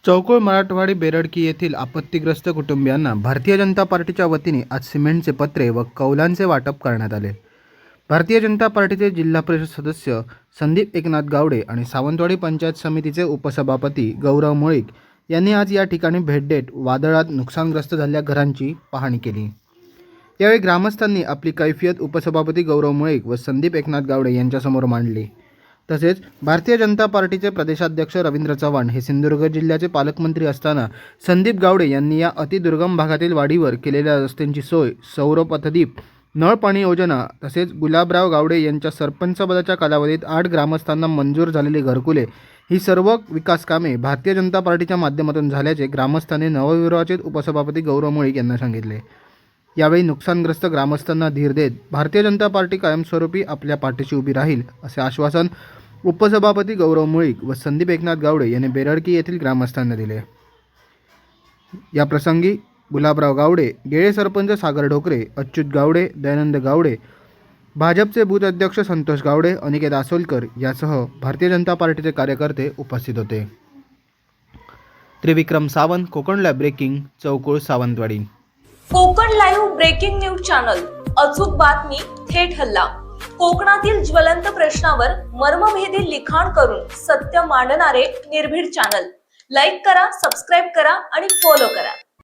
चौकुळ मराठवाडी बेरडकी येथील आपत्तीग्रस्त कुटुंबियांना भारतीय जनता पार्टीच्या वतीने आज सिमेंटचे पत्रे व कौलांचे वाटप करण्यात आले। भारतीय जनता पार्टीचे जिल्हा परिषद सदस्य संदीप एकनाथ गावडे आणि सावंतवाडी पंचायत समितीचे उपसभापती गौरव मुळीक यांनी आज या ठिकाणी भेट देत वादळात नुकसानग्रस्त झालेल्या घरांची पाहणी केली। यावेळी ग्रामस्थांनी आपली कैफियत उपसभापती गौरव मुळीक व संदीप एकनाथ गावडे यांच्यासमोर मांडली। तसेच भारतीय जनता पार्टीचे प्रदेशाध्यक्ष रवींद्र चव्हाण हे सिंधुदुर्ग जिल्ह्याचे पालकमंत्री असताना संदीप गावडे यांनी या अतिदुर्गम भागातील वाडीवर केलेल्या रस्त्यांची सोय, सौर पथदीप, नळ पाणी योजना तसेच गुलाबराव गावडे यांच्या सरपंचपदाच्या कालावधीत 8 ग्रामस्थांना मंजूर झालेली घरकुले ही सर्व विकास कामे भारतीय जनता पार्टीच्या माध्यमातून झाल्याचे ग्रामस्थांनी नवविवाचित उपसभापती गौरव मुळीक यांना सांगितले। यावेळी नुकसानग्रस्त ग्रामस्थांना धीर देत भारतीय जनता पार्टी कायमस्वरूपी आपल्या पाठीशी उभी राहील असे आश्वासन उपसभापती गौरव मुळीक व संदीप एकनाथ गावडे यांनी बेरडकी येथील ग्रामस्थांना दिले। या प्रसंगी गुलाबराव गावडे, गेळे सरपंच सागर ढोकरे, अच्युत गावडे, दयानंद गावडे, भाजपचे बूथ अध्यक्ष संतोष गावडे, अनिकेत आसोलकर यासह भारतीय जनता पार्टीचे कार्यकर्ते उपस्थित होते। Trivikram Sawant, Konkan live breaking, Chaukul, Sawantwadi. Konkan live breaking news channel, अचूक बातमी, थेट हल्ला। कोकणातील ज्वलंत प्रश्नावर मर्मभेदी लिखाण करून सत्य मांडणारे निर्भीड चॅनल। लाईक करा, सबस्क्राईब करा आणि फॉलो करा।